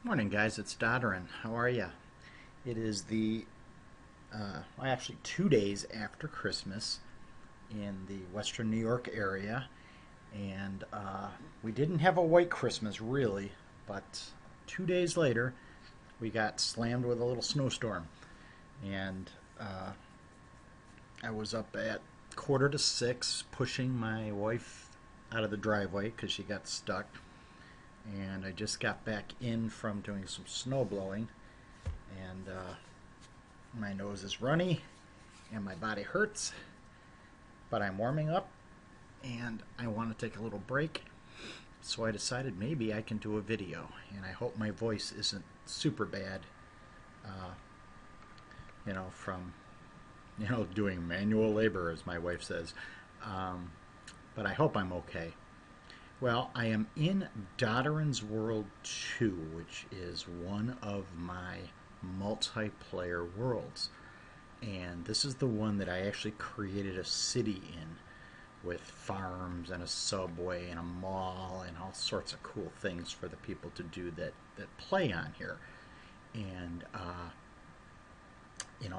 Morning, guys. It's Dodderin. How are you? It is actually 2 days after Christmas in the Western New York area, and we didn't have a white Christmas really, but 2 days later we got slammed with a little snowstorm, and I was up at 5:45 pushing my wife out of the driveway because she got stuck, and I just got back in from doing some snow blowing, and my nose is runny and my body hurts, but I'm warming up and I want to take a little break. So I decided maybe I can do a video, and I hope my voice isn't super bad, uh, from doing manual labor, as my wife says. Um, but I hope I'm okay. Well, I am in Dodderin's World 2, which is one of my multiplayer worlds. And this is the one that I actually created a city in, with farms and a subway and a mall and all sorts of cool things for the people to do that play on here. And,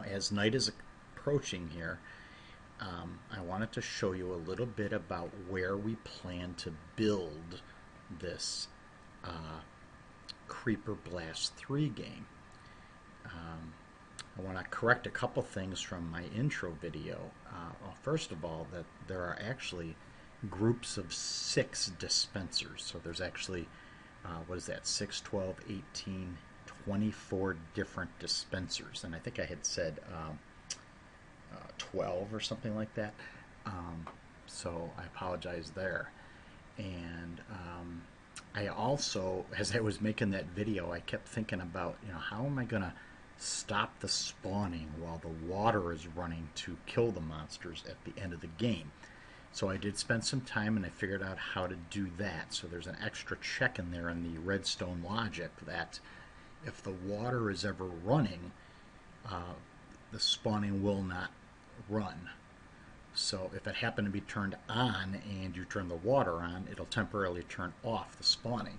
as night is approaching here, I wanted to show you a little bit about where we plan to build this uh, Creeper Blast 3 game. Um, I want to correct a couple things from my intro video. Well, first of all, that there are actually groups of 6 dispensers. So there's actually, what is that, 6, 12, 18, 24 different dispensers. And I think I had said 12 or something like that. So I apologize there. And I also, as I was making that video, I kept thinking about, how am I going to stop the spawning while the water is running to kill the monsters at the end of the game. So I did spend some time and I figured out how to do that. So there's an extra check in there in the redstone logic that if the water is ever running, the spawning will not run. So if it happened to be turned on and you turn the water on, it'll temporarily turn off the spawning.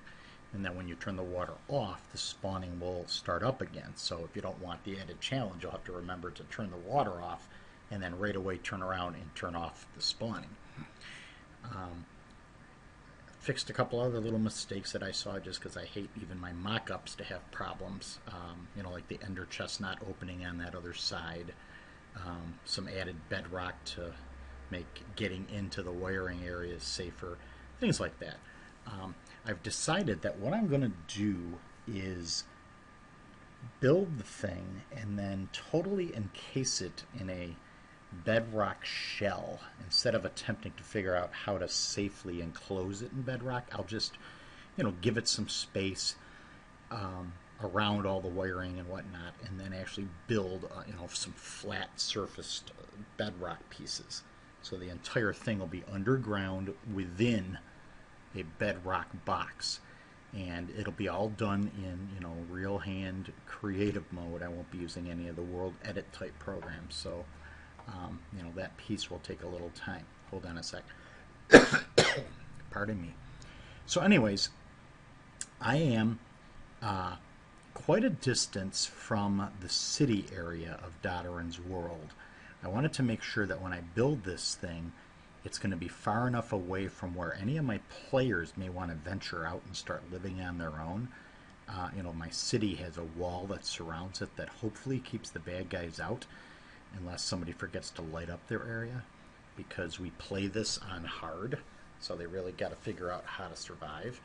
And then when you turn the water off, the spawning will start up again. So if you don't want the added challenge, you'll have to remember to turn the water off and then right away turn around and turn off the spawning. Fixed a couple other little mistakes that I saw just because I hate even my mock-ups to have problems. Like the ender chest not opening on that other side. Some added bedrock to make getting into the wiring areas safer, things like that. I've decided that what I'm going to do is build the thing and then totally encase it in a bedrock shell. Instead of attempting to figure out how to safely enclose it in bedrock, I'll just, give it some space around all the wiring and whatnot, and then actually build, some flat surfaced bedrock pieces. So the entire thing will be underground within a bedrock box, and it'll be all done in real hand creative mode. I won't be using any of the world edit type programs, so that piece will take a little time. Hold on a sec. Pardon me. So anyways, I am quite a distance from the city area of Dodderin's World. I wanted to make sure that when I build this thing, it's going to be far enough away from where any of my players may want to venture out and start living on their own. My city has a wall that surrounds it that hopefully keeps the bad guys out unless somebody forgets to light up their area, because we play this on hard, so they really got to figure out how to survive.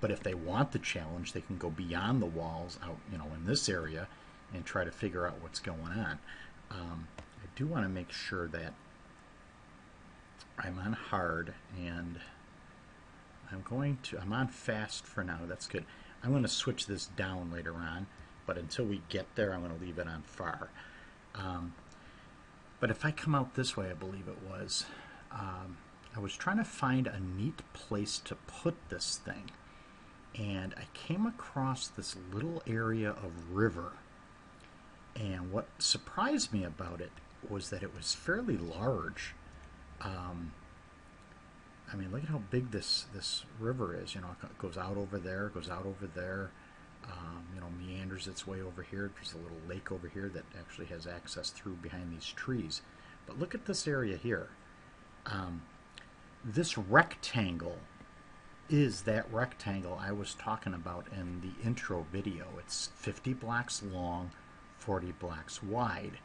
But if they want the challenge, they can go beyond the walls out, in this area and try to figure out what's going on. I do want to make sure that I'm on hard, and I'm on fast for now. That's good. I'm going to switch this down later on, but until we get there, I'm going to leave it on far. But if I come out this way, I believe it was, I was trying to find a neat place to put this thing, and I came across this little area of river, and what surprised me about it was that it was fairly large. I mean, look at how big this river is. You know, it goes out over there, goes out over there. You know, meanders its way over here. There's a little lake over here that actually has access through behind these trees. But look at this area here. This rectangle is that rectangle I was talking about in the intro video. It's 50 blocks long, 40 blocks wide.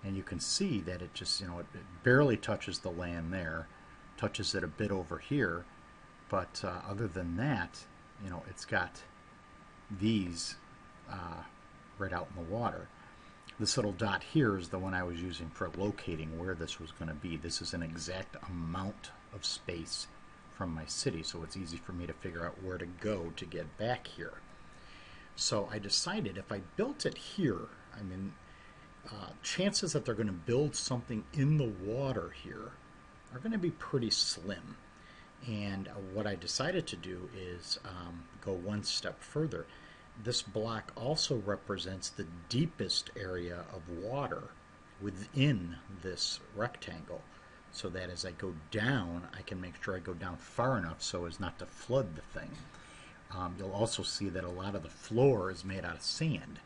And you can see that it just, you know, it barely touches the land there, touches it a bit over here, but other than that, you know, it's got these right out in the water. This little dot here is the one I was using for locating where this was going to be. This is an exact amount of space from my city, so it's easy for me to figure out where to go to get back here. So I decided if I built it here, I mean, chances that they're going to build something in the water here are going to be pretty slim. And what I decided to do is go one step further. This block also represents the deepest area of water within this rectangle, so that as I go down, I can make sure I go down far enough so as not to flood the thing. You'll also see that a lot of the floor is made out of sand.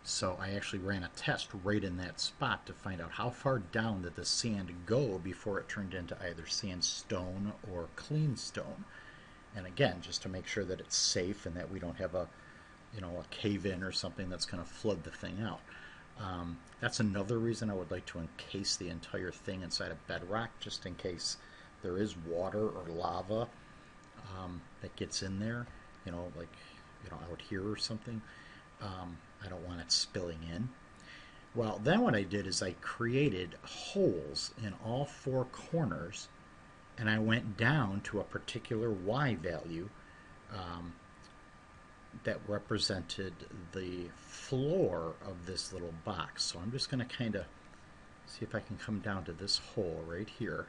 So I actually ran a test right in that spot to find out how far down did the sand go before it turned into either sandstone or clean stone. And again, just to make sure that it's safe and that we don't have a cave-in or something that's going to flood the thing out. That's another reason I would like to encase the entire thing inside of bedrock, just in case there is water or lava that gets in there, like out here or something. I don't want it spilling in. Well, then what I did is I created holes in all four corners, and I went down to a particular Y value that represented the floor of this little box. So I'm just going to kind of see if I can come down to this hole right here.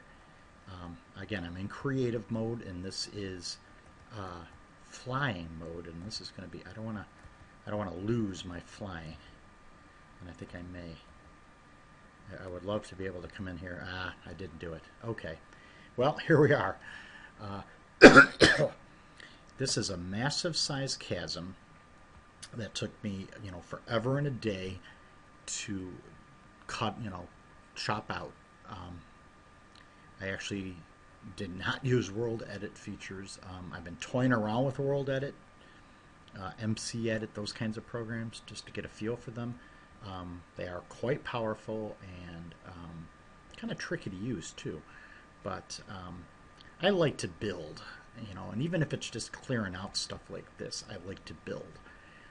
Again, I'm in creative mode, and this is flying mode, and this is going to be, I don't want to lose my flying, and I think I may. I would love to be able to come in here. I didn't do it. Okay. Well, here we are. This is a massive size chasm that took me, forever and a day to cut, chop out. I actually did not use World Edit features. I've been toying around with World Edit, MC Edit, those kinds of programs, just to get a feel for them. They are quite powerful and kind of tricky to use too. But I like to build, and even if it's just clearing out stuff like this, I like to build.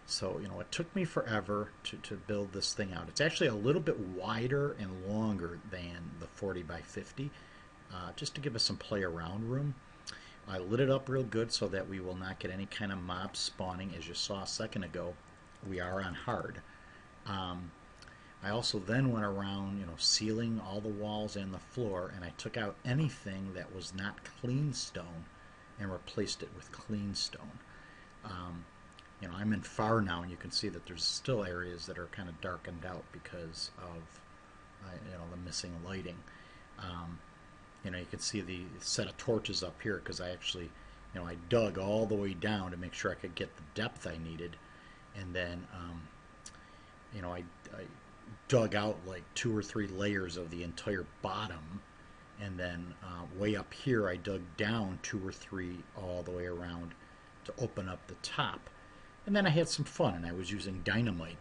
So, it took me forever to build this thing out. It's actually a little bit wider and longer than the 40 by 50, just to give us some play around room. I lit it up real good so that we will not get any kind of mob spawning. As you saw a second ago, we are on hard. I also then went around, sealing all the walls and the floor, and I took out anything that was not clean stone and replaced it with clean stone. I'm in far now, and you can see that there's still areas that are kind of darkened out because of, the missing lighting. You can see the set of torches up here because I actually, I dug all the way down to make sure I could get the depth I needed, and then, I dug out like 2 or 3 layers of the entire bottom, and then way up here I dug down 2 or 3 all the way around to open up the top. And then I had some fun, and I was using dynamite,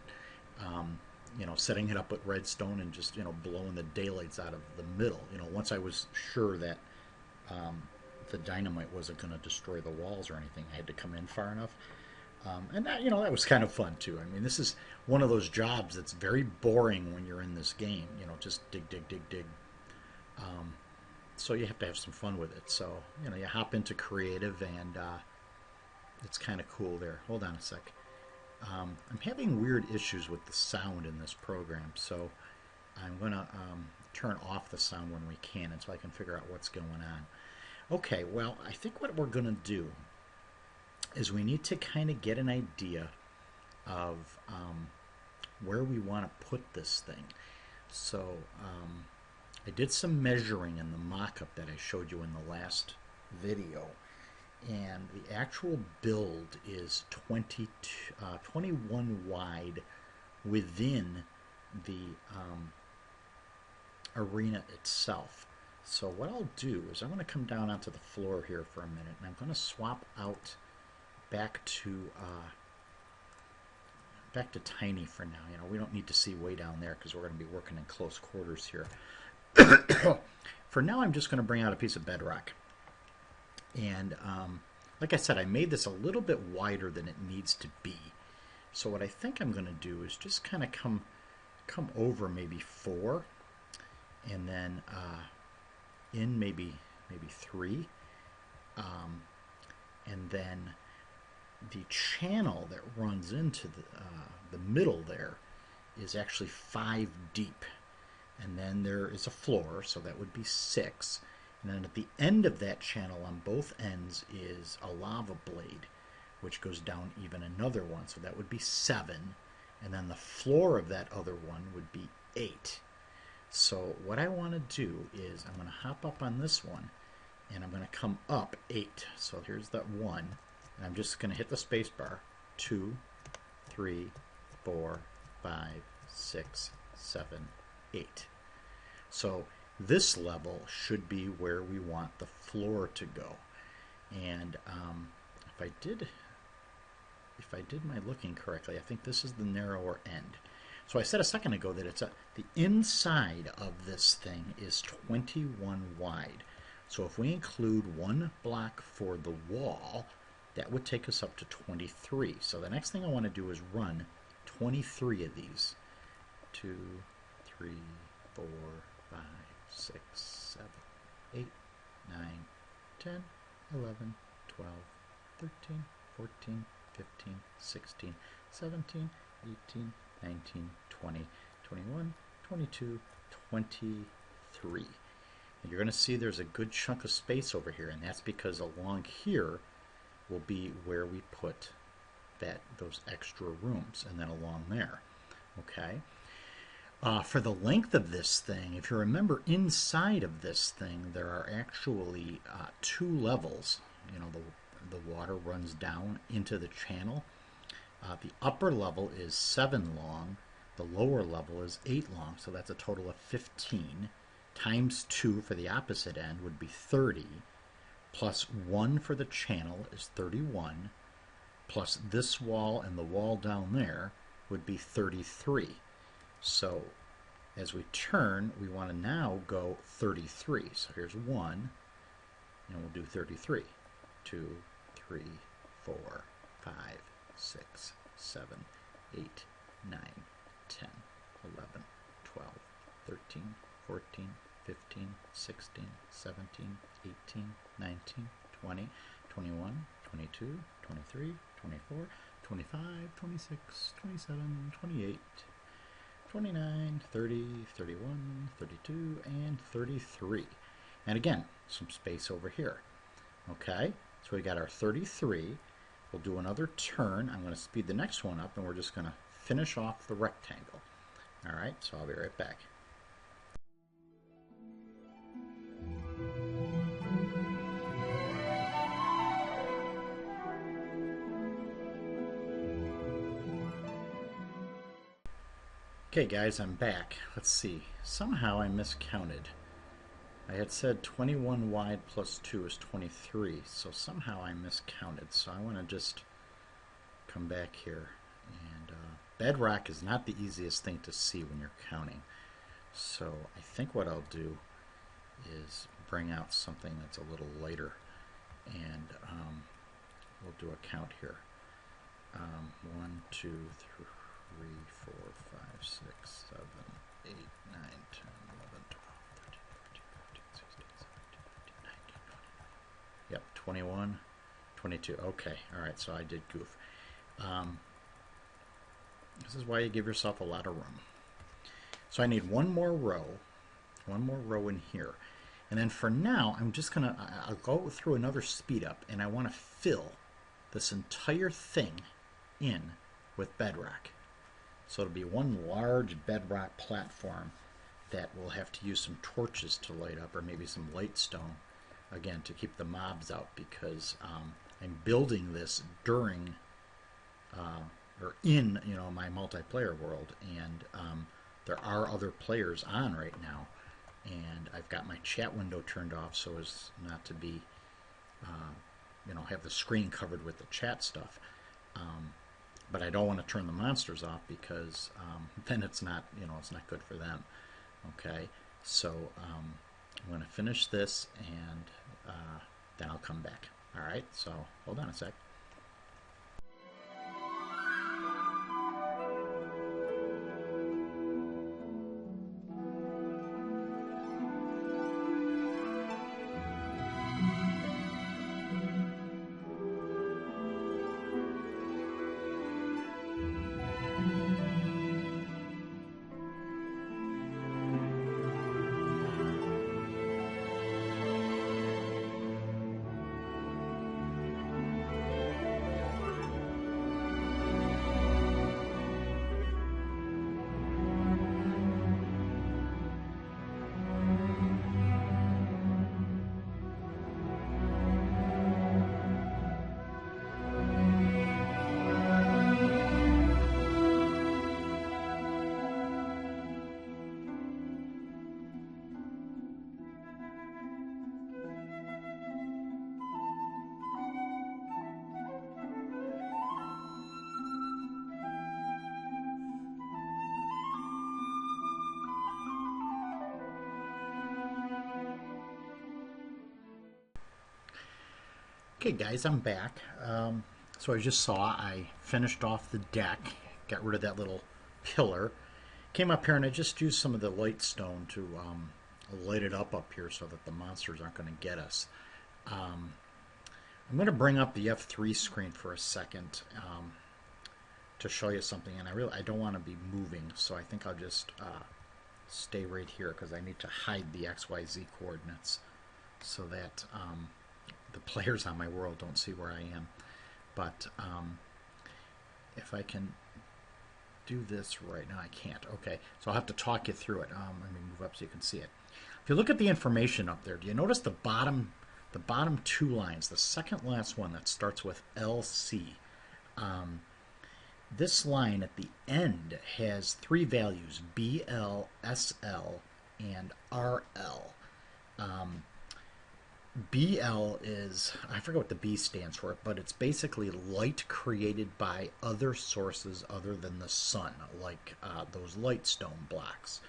setting it up with redstone and just, blowing the daylights out of the middle. Once I was sure that the dynamite wasn't going to destroy the walls or anything, I had to come in far enough. And that, that was kind of fun too. I mean, this is one of those jobs that's very boring when you're in this game. Just dig, dig, dig, dig. So you have to have some fun with it. So, you hop into creative, and it's kind of cool there. Hold on a sec. I'm having weird issues with the sound in this program, so I'm going to turn off the sound when we can until I can figure out what's going on. Okay, well, I think what we're going to do is we need to kind of get an idea of where we want to put this thing. So I did some measuring in the mock-up that I showed you in the last video. And the actual build is 21 wide within the arena itself. So what I'll do is I'm going to come down onto the floor here for a minute, and I'm going to swap out back to tiny for now. You know, we don't need to see way down there because we're going to be working in close quarters here. For now, I'm just going to bring out a piece of bedrock. And like I said, I made this a little bit wider than it needs to be. So what I think I'm going to do is just kind of come over maybe 4, and then in maybe 3, and then the channel that runs into the middle there is actually 5 deep, and then there is a floor, so that would be 6, and then at the end of that channel on both ends is a lava blade, which goes down even another one, so that would be 7, and then the floor of that other one would be 8. So what I want to do is I'm going to hop up on this one, and I'm going to come up 8. So here's that 1, and I'm just going to hit the space bar. 2, 3, 4, 5, 6, 7, 8. So this level should be where we want the floor to go. And if I did my looking correctly, I think this is the narrower end. So I said a second ago that the inside of this thing is 21 wide. So if we include 1 block for the wall, that would take us up to 23. So the next thing I want to do is run 23 of these. 2, 3, 4, 5, 6, 7, 8, 9, 10, 11, 12, 13, 14, 15, 16, 17, 18, 19, 20, 21, 22, 23. And you're going to see there's a good chunk of space over here, and that's because along here will be where we put those extra rooms, and then along there. Okay. For the length of this thing, if you remember, inside of this thing there are actually 2 levels. You know, the water runs down into the channel. The upper level is 7 long, the lower level is 8 long, so that's a total of 15. Times 2 for the opposite end would be 30, plus 1 for the channel is 31, plus this wall and the wall down there would be 33. So as we turn, we want to now go 33. So here's 1, and we'll do 33. 2, 3, 4, 5, 6, 7, 8, 9, 10, 11, 12, 13, 14, 15, 16, 17, 18, 19, 20, 21, 22, 23, 24, 25, 26, 27, 28, 29, 30, 31, 32, and 33. And again, some space over here. Okay, so we got our 33. We'll do another turn. I'm going to speed the next one up, and we're just going to finish off the rectangle. All right, so I'll be right back. Okay guys, I'm back. Let's see. Somehow I miscounted. I had said 21 wide plus 2 is 23, so somehow I miscounted. So I want to just come back here. And bedrock is not the easiest thing to see when you're counting. So I think what I'll do is bring out something that's a little lighter, and we'll do a count here. 1, 2, 3, 4, 5, 6, 7, 8, 9, 10, 11, 12, 13, 14, 15, 16, 17, 18, 19, 20. Yep, 21, 22. Okay, all right, so I did goof. This is why you give yourself a lot of room. So I need one more row in here. And then for now, I'm just going to, I'll go through another speed up, and I want to fill this entire thing in with bedrock. So it'll be one large bedrock platform that we'll have to use some torches to light up, or maybe some light stone again, to keep the mobs out, because I'm building this during or in, you know, my multiplayer world, and there are other players on right now, and I've got my chat window turned off so as not to be, you know, have the screen covered with the chat stuff. But I don't want to turn the monsters off, because then it's not, you know, it's not good for them. Okay, so I'm going to finish this, and then I'll come back. All right, so hold on a sec. Okay, guys, I'm back. So I just saw I finished off the deck, got rid of that little pillar, came up here, and I just used some of the light stone to light it up here so that the monsters aren't going to get us. I'm going to bring up the F3 screen for a second to show you something, and I don't want to be moving, so I think I'll just stay right here, because I need to hide the XYZ coordinates so that the players on my world don't see where I am. But if I can do this right now, I can't. Okay, so I'll have to talk you through it. Let me move up so you can see it. If you look at the information up there, do you notice the bottom two lines, the second last one that starts with LC? This line at the end has three values: BL, SL, and RL. BL is, I forget what the B stands for, but it's basically light created by other sources other than the sun, like those light stone blocks.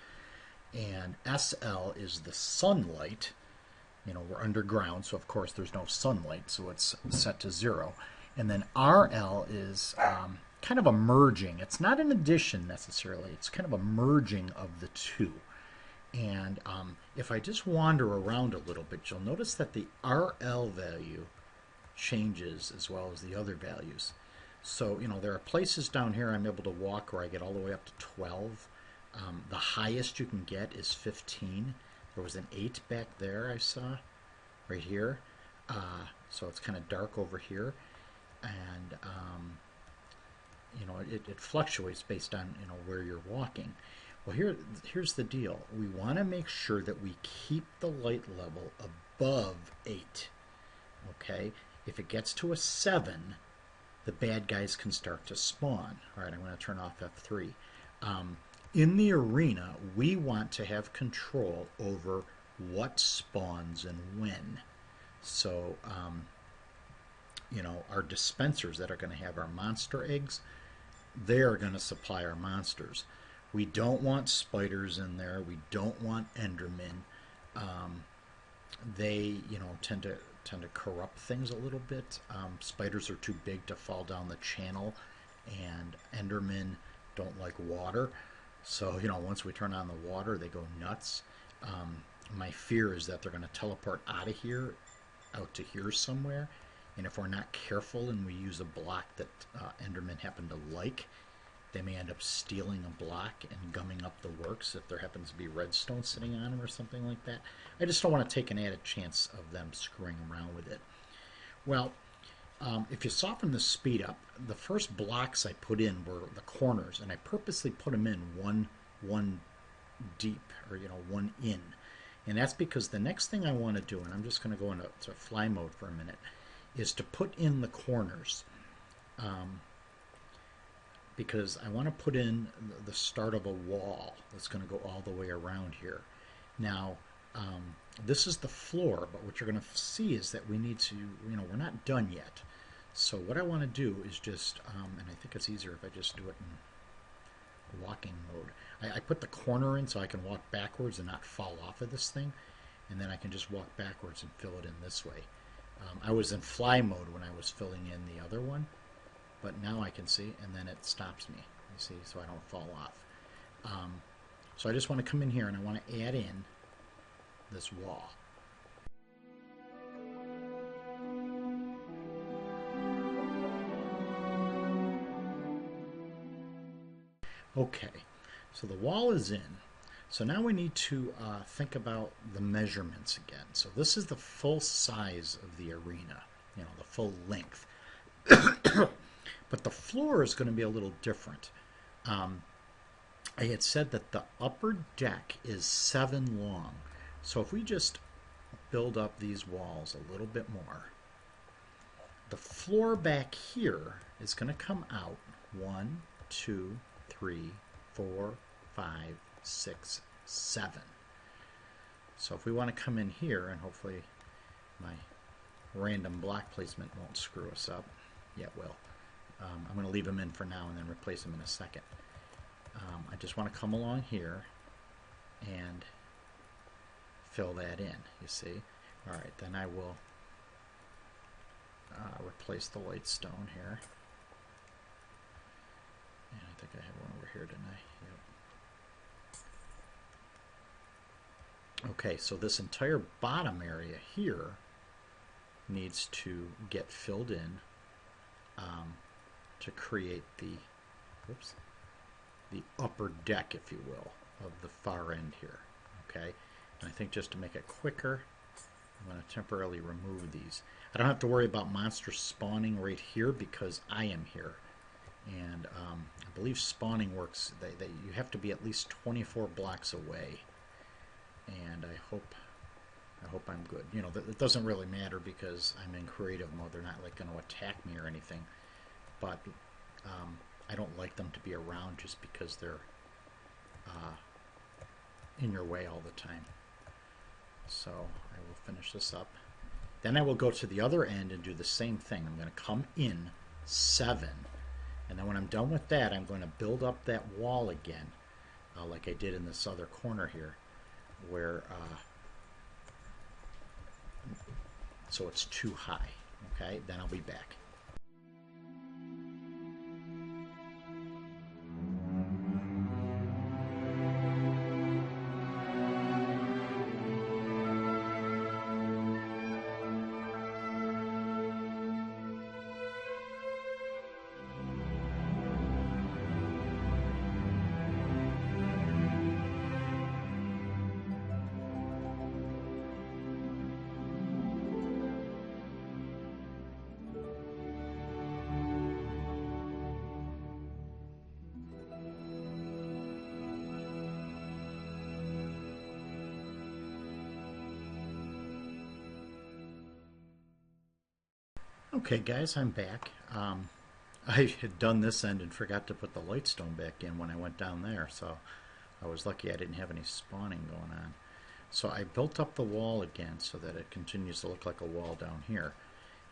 And SL is the sunlight. You know, we're underground, so of course there's no sunlight, so it's set to 0. And then RL is kind of a merging. It's not an addition necessarily. It's kind of a merging of the two. And if I just wander around a little bit, you'll notice that the RL value changes as well as the other values. So, you know, there are places down here I'm able to walk where I get all the way up to 12. The highest you can get is 15. There was an 8 back there I saw, right here. So it's kind of dark over here. And, you know, it fluctuates based on, you know, where you're walking. Well, here's the deal. We want to make sure that we keep the light level above 8. Okay? If it gets to a 7, the bad guys can start to spawn. All right, I'm going to turn off F3. In the arena, we want to have control over what spawns and when. So, you know, our dispensers that are going to have our monster eggs, they're going to supply our monsters. We don't want spiders in there. We don't want Endermen. They, you know, tend to corrupt things a little bit. Spiders are too big to fall down the channel, and Endermen don't like water. So, you know, once we turn on the water, they go nuts. My fear is that they're going to teleport out of here, out to here somewhere. And if we're not careful and we use a block that Endermen happen to like, they may end up stealing a block and gumming up the works if there happens to be redstone sitting on them or something like that. I just don't want to take an added chance of them screwing around with it. Well, if you saw from the speed up, the first blocks I put in were the corners, and I purposely put them in one deep, or, you know, one in. And that's because the next thing I want to do, and I'm just going to go into fly mode for a minute, is to put in the corners. Because I want to put in the start of a wall that's going to go all the way around here. Now, this is the floor, but what you're going to see is that we need to, we're not done yet. So what I want to do is just, and I think it's easier if I just do it in walking mode. I put the corner in so I can walk backwards and not fall off of this thing, and then I can just walk backwards and fill it in this way. I was in fly mode when I was filling in the other one, but now I can see, and then it stops me, you see, so I don't fall off. So I just want to come in here and I want to add in this wall. Okay, so the wall is in. So now we need to think about the measurements again. So this is the full size of the arena, the full length. But the floor is going to be a little different. I had said that the upper deck is 7 long. So if we just build up these walls a little bit more, the floor back here is going to come out 1, 2, 3, 4, 5, 6, 7. So if we want to come in here, and hopefully my random block placement won't screw us up. Yeah, it will. I'm going to leave them in for now and then replace them in a second. I just want to come along here and fill that in, you see. All right, then I will replace the light stone here. And I think I had one over here, didn't I? Yep. Okay, so this entire bottom area here needs to get filled in to create the upper deck, if you will, of the far end here. Okay, and I think just to make it quicker, I'm going to temporarily remove these. I don't have to worry about monsters spawning right here because I am here. And I believe spawning works, you have to be at least 24 blocks away. And I hope I'm good. It doesn't really matter because I'm in creative mode. They're not like going to attack me or anything. But I don't like them to be around just because they're in your way all the time. So I will finish this up. Then I will go to the other end and do the same thing. I'm going to come in 7. And then when I'm done with that, I'm going to build up that wall again, like I did in this other corner here, where so it's too high. Okay, then I'll be back. Okay guys, I'm back. I had done this end and forgot to put the light stone back in when I went down there, so I was lucky I didn't have any spawning going on. So I built up the wall again so that it continues to look like a wall down here.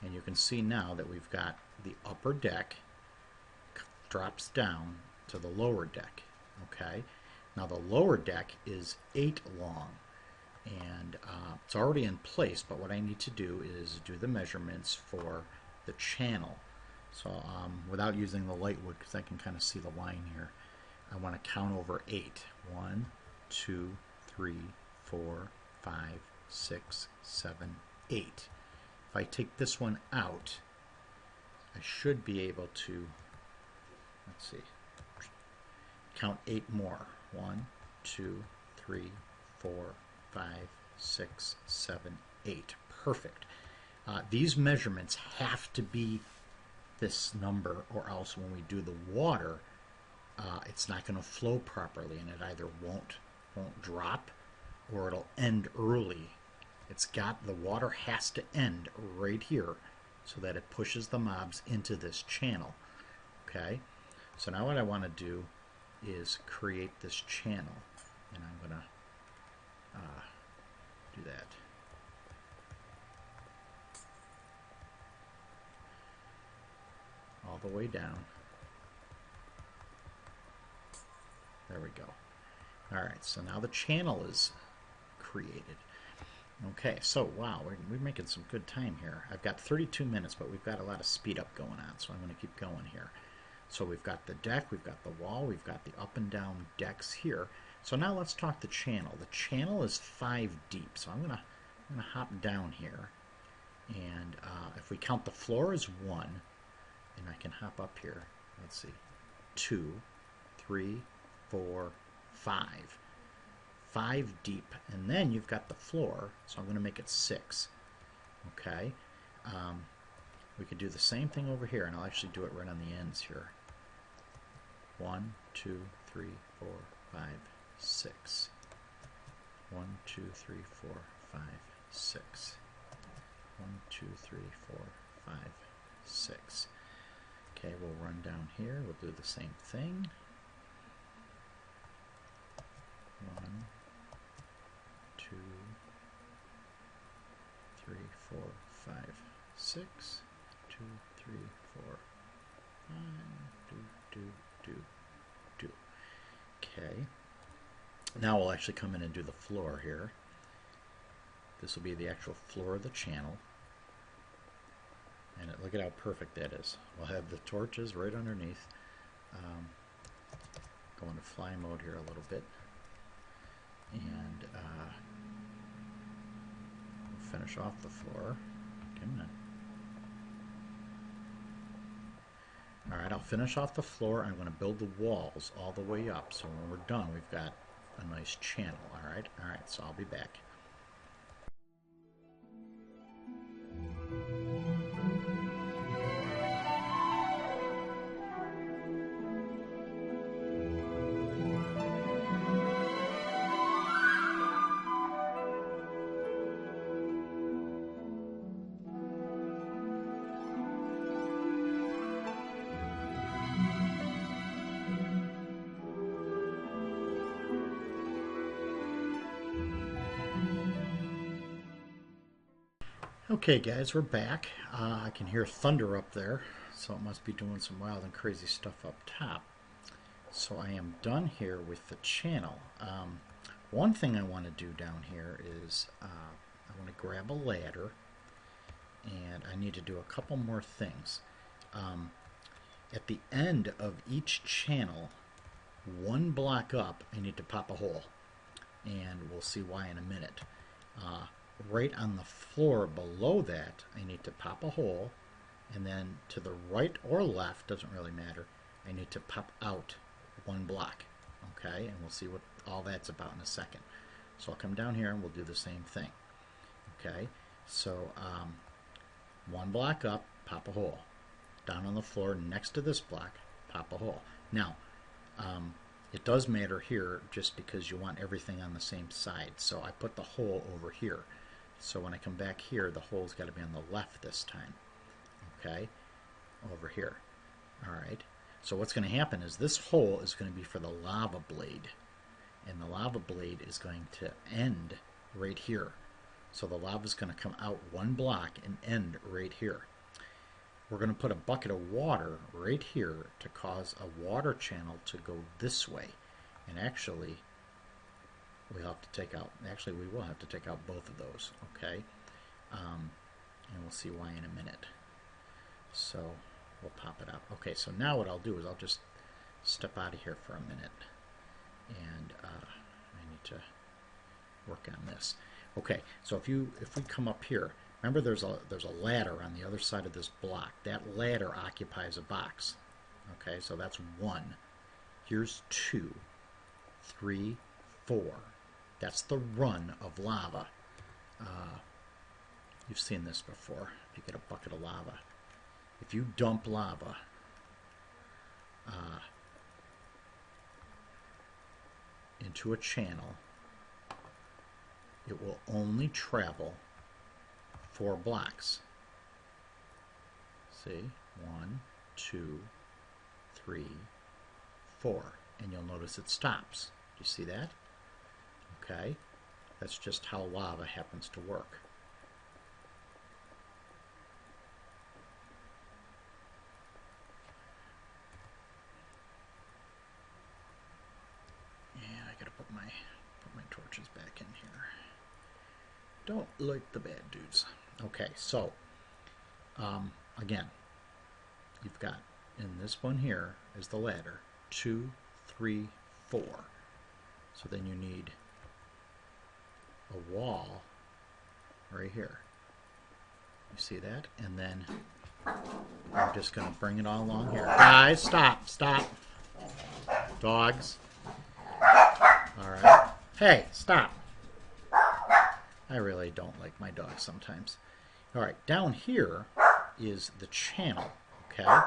And you can see now that we've got the upper deck drops down to the lower deck. Okay, now the lower deck is 8 long. And it's already in place, but what I need to do is do the measurements for the channel. So without using the light wood, because I can kind of see the line here, I want to count over 8. 1, 2, 3, 4, 5, 6, 7, 8. If I take this one out, I should be able to, let's see, count 8 more. 1, 2, 3, 4, 5, 6, 7, 8. Perfect. These measurements have to be this number, or else when we do the water, it's not going to flow properly, and it either won't drop or it'll end early. The water has to end right here so that it pushes the mobs into this channel. Okay, so now what I want to do is create this channel, and I'm going to do that. All the way down. There we go. Alright, so now the channel is created. Okay, so wow, we're making some good time here. I've got 32 minutes, but we've got a lot of speed up going on, so I'm going to keep going here. So we've got the deck, we've got the wall, we've got the up and down decks here. So now let's talk the channel. The channel is 5 deep, so I'm gonna hop down here, and if we count the floor as 1, and I can hop up here. Let's see, 2, 3, 4, 5. 5 deep, and then you've got the floor, so I'm going to make it 6. Okay, we could do the same thing over here, and I'll actually do it right on the ends here. 1, 2, 3, 4, 5, 6. 1, 2, 3, 4, 5, 6. 1, 2, 3, 4, 5, 6. Okay, we'll run down here. We'll do the same thing. 1, 2, 3, 4, 5, 6. 2, 3, 4, 5. Do. Okay. Now we'll actually come in and do the floor here. This will be the actual floor of the channel. And look at how perfect that is. We'll have the torches right underneath. Go into fly mode here a little bit. And we'll finish off the floor. Come on. Alright, I'll finish off the floor. I'm going to build the walls all the way up. So when we're done, we've got a nice channel. Alright, so I'll be back. Okay guys, we're back. I can hear thunder up there, so it must be doing some wild and crazy stuff up top. So I am done here with the channel. One thing I want to do down here is I want to grab a ladder, and I need to do a couple more things. At the end of each channel, 1 block up, I need to pop a hole, and we'll see why in a minute. Right on the floor below that, I need to pop a hole, and then to the right or left, doesn't really matter, I need to pop out 1 block. Okay, and we'll see what all that's about in a second. So I'll come down here and we'll do the same thing. Okay, so 1 block up, pop a hole. Down on the floor next to this block, pop a hole. Now, it does matter here just because you want everything on the same side. So I put the hole over here. So when I come back here, the hole's got to be on the left this time. Okay, over here. Alright, so what's going to happen is this hole is going to be for the lava blade. And the lava blade is going to end right here. So the lava is going to come out 1 block and end right here. We're going to put a bucket of water right here to cause a water channel to go this way. And actually, we will have to take out both of those, okay? And we'll see why in a minute. So we'll pop it up. Okay, so now what I'll do is I'll just step out of here for a minute, and I need to work on this. Okay, so if we come up here, remember there's a ladder on the other side of this block. That ladder occupies a box. Okay, so that's 1. Here's 2, 3, 4. That's the run of lava. You've seen this before. If you get a bucket of lava, if you dump lava into a channel, it will only travel 4 blocks. See? 1, 2, 3, 4. And you'll notice it stops. Do you see that? Okay. That's just how lava happens to work. And I gotta put my torches back in here. Don't like the bad dudes. Okay, so again, you've got in this one here is the ladder 2, 3, 4. So then you need a wall right here. You see that? And then I'm just going to bring it all along here. Guys, stop, stop. Dogs. All right. Hey, stop. I really don't like my dogs sometimes. All right, down here is the channel, okay?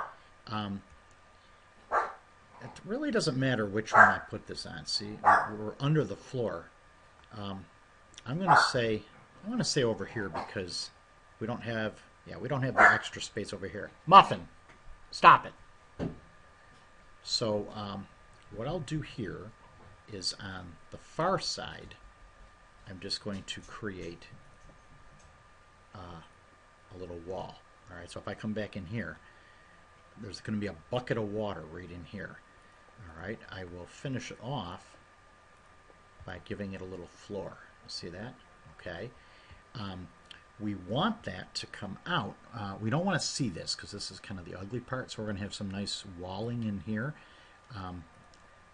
It really doesn't matter which one I put this on. See, we're under the floor. I'm going to say over here because we don't have the extra space over here. Muffin, stop it. So what I'll do here is on the far side, I'm just going to create a little wall. All right, so if I come back in here, there's going to be a bucket of water right in here. All right, I will finish it off by giving it a little floor. You see that? Okay. We want that to come out. We don't want to see this because this is kind of the ugly part, so we're going to have some nice walling in here.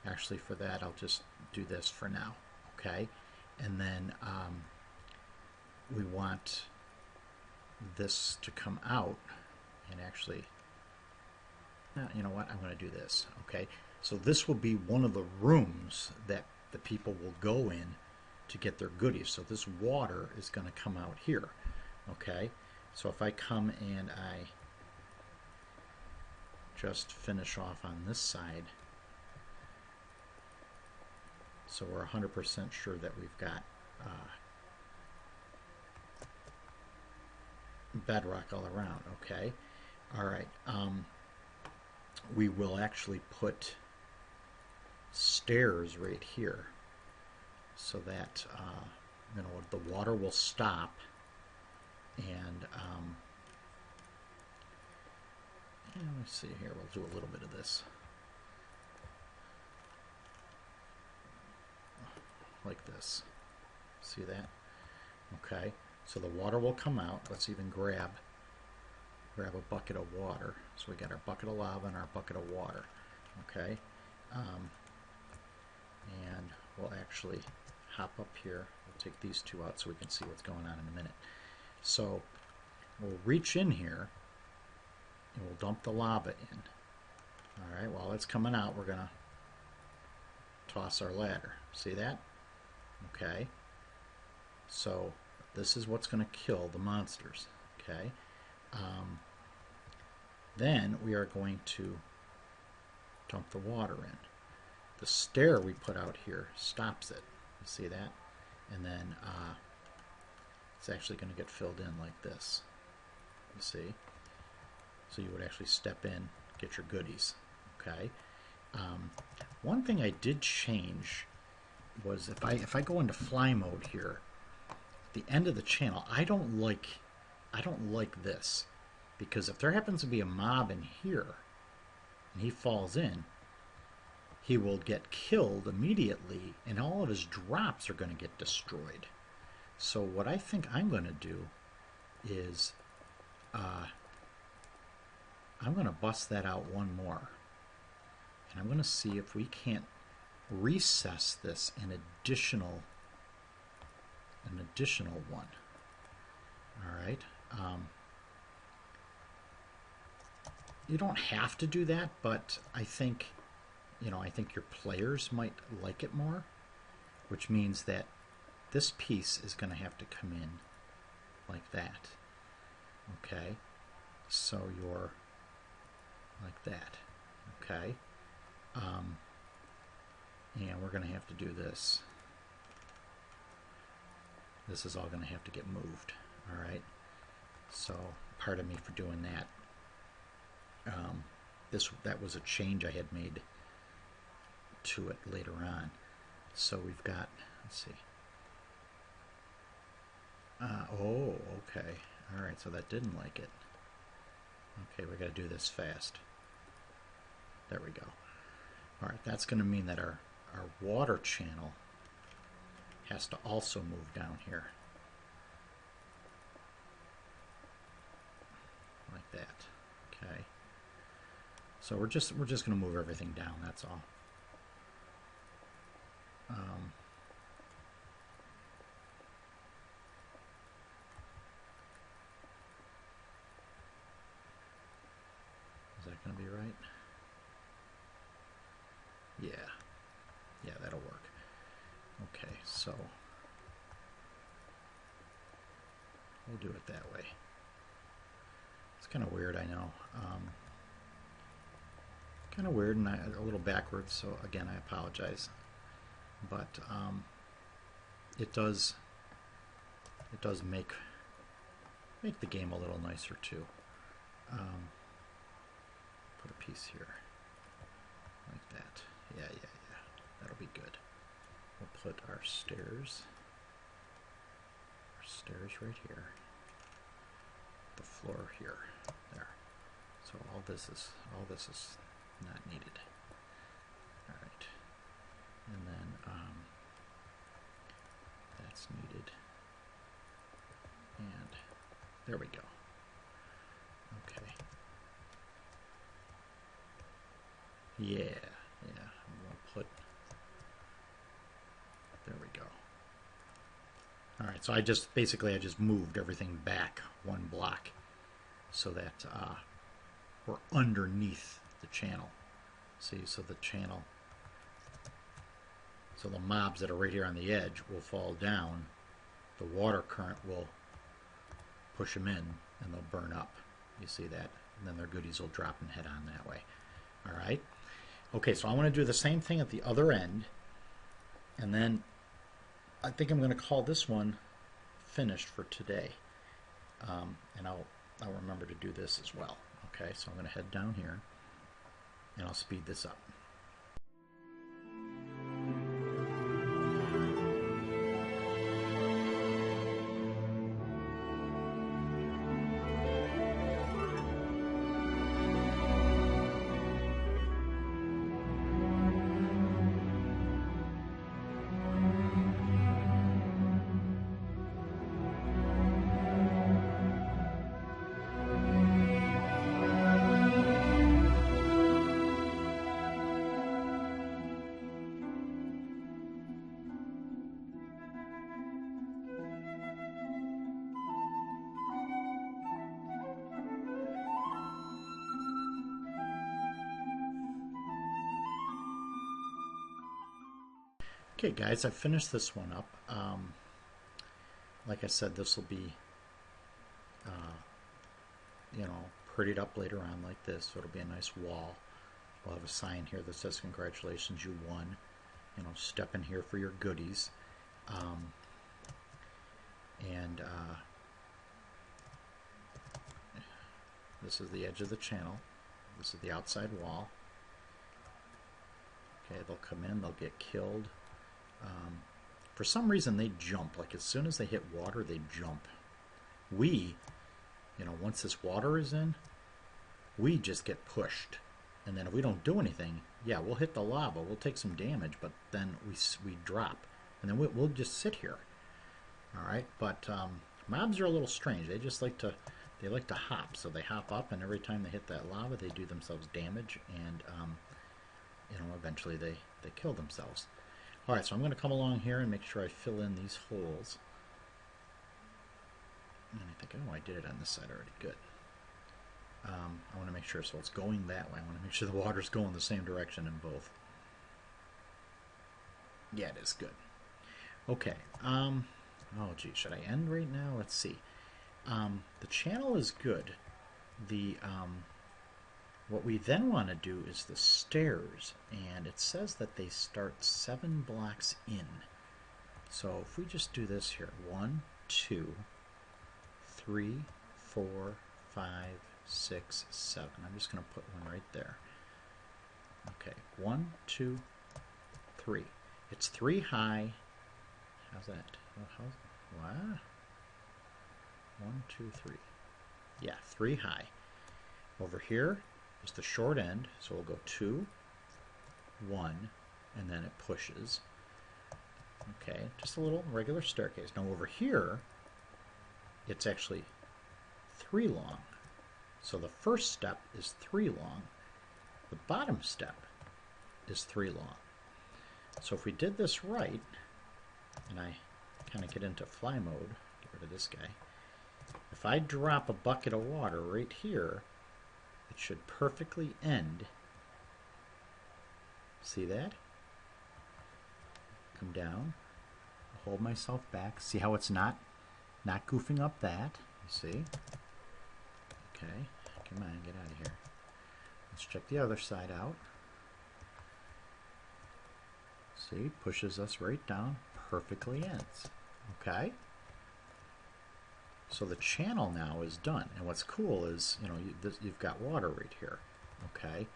Actually, for that, I'll just do this for now. Okay. And then we want this to come out and actually, you know what, I'm going to do this. Okay, so this will be one of the rooms that the people will go in to get their goodies. So this water is going to come out here. Okay, so if I come and I just finish off on this side, so we're 100% sure that we've got bedrock all around. Okay, all right. We will actually put stairs right here so that you know, the water will stop, and let's see here, we'll do a little bit of this like this. See that? Okay, so the water will come out. Let's even grab a bucket of water. So we got our bucket of lava and our bucket of water. Okay, and we'll actually hop up here. We'll take these two out so we can see what's going on in a minute. So we'll reach in here and we'll dump the lava in. All right, while it's coming out, we're going to toss our ladder. See that? Okay, so this is what's going to kill the monsters. Okay, then we are going to dump the water in. The stair we put out here stops it. You see that? And then it's actually going to get filled in like this. You see? So you would actually step in, get your goodies. Okay. One thing I did change was if I go into fly mode here, the end of the channel, I don't like this, because if there happens to be a mob in here and he falls in, he will get killed immediately and all of his drops are going to get destroyed. So what I think I'm going to do is I'm going to bust that out one more, and I'm going to see if we can't recess this an additional one. All right. You don't have to do that, but I think, I think your players might like it more, which means that this piece is going to have to come in like that. Okay, so you're like that. Okay, and we're going to have to do this this is all going to have to get moved. All right. So pardon me for doing that. That was a change I had made to it later on. So we've got, let's see. Oh, okay. All right, so that didn't like it. Okay, we got to do this fast. There we go. All right, that's going to mean that our water channel has to also move down here. Like that. Okay. So we're just going to move everything down, that's all. Is that going to be right? Yeah. Yeah, that'll work. Okay, so we'll do it that way. It's kind of weird, I know. Kind of weird and a little backwards, so again, I apologize. But it does make the game a little nicer too. Put a piece here, like that. Yeah. That'll be good. We'll put our stairs right here. The floor here. There. So all this is not needed. All right. And then that's needed. And there we go. Okay. Yeah. We'll put. There we go. All right. So I just moved everything back one block so that we're underneath the channel. See, so the channel. So the mobs that are right here on the edge will fall down. The water current will push them in and they'll burn up. You see that? And then their goodies will drop and head on that way. All right. Okay, so I want to do the same thing at the other end. And then I think I'm going to call this one finished for today. And I'll remember to do this as well. Okay, so I'm going to head down here and I'll speed this up. Okay guys, I finished this one up. Like I said, this will be prettied up later on like this, so it'll be a nice wall. We'll have a sign here that says congratulations, you won. Step in here for your goodies. This is the edge of the channel. This is the outside wall. Okay, they'll come in, they'll get killed. For some reason they jump, like as soon as they hit water they jump. We, once this water is in, we just get pushed, and then if we don't do anything, yeah, we'll hit the lava, we'll take some damage, but then we drop, and then we'll just sit here. All right, but mobs are a little strange. They just like to hop, so they hop up, and every time they hit that lava they do themselves damage, and eventually they kill themselves. Alright, so I'm going to come along here and make sure I fill in these holes. And I think, oh, I did it on this side already. Good. I want to make sure, so it's going that way. I want to make sure the water's going the same direction in both. Yeah, it is. Good. Okay. Oh, gee, should I end right now? Let's see. The channel is good. What we then want to do is the stairs, and it says that they start 7 blocks in. So if we just do this here, 1, 2, 3, 4, 5, 6, 7. I'm just going to put one right there. Okay, 1, 2, 3. It's 3 high. How's that? What? 1, 2, 3. Yeah, 3 high. Over here is the short end, so we'll go 2, 1, and then it pushes. Okay, just a little regular staircase. Now over here, it's actually 3 long. So the first step is 3 long. The bottom step is 3 long. So if we did this right, and I kind of get into fly mode, get rid of this guy. If I drop a bucket of water right here, it should perfectly end. See that? Come down, hold myself back. See how it's not goofing up that? You see? Okay, come on, get out of here. Let's check the other side out. See, pushes us right down, perfectly ends. Okay? So the channel now is done. And what's cool is, you've got water right here. Okay?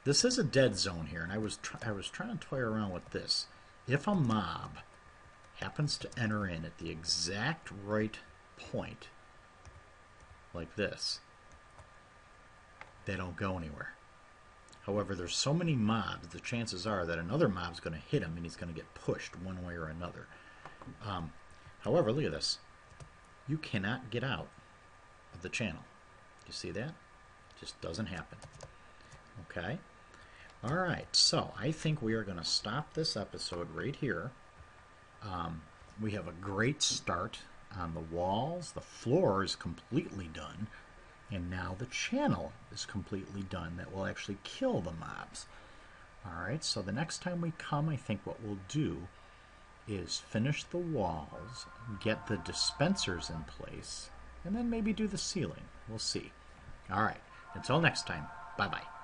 This is a dead zone here, and I was trying to toy around with this. If a mob happens to enter in at the exact right point, like this, they don't go anywhere. However, there's so many mobs, the chances are that another mob's going to hit him and he's going to get pushed one way or another. However, look at this. You cannot get out of the channel. You see that? It just doesn't happen. Okay? All right, so I think we are going to stop this episode right here. We have a great start on the walls. The floor is completely done. And now the channel is completely done. That will actually kill the mobs. All right, so the next time we come, I think what we'll do is finish the walls, get the dispensers in place, and then maybe do the ceiling. We'll see. All right, until next time, bye-bye.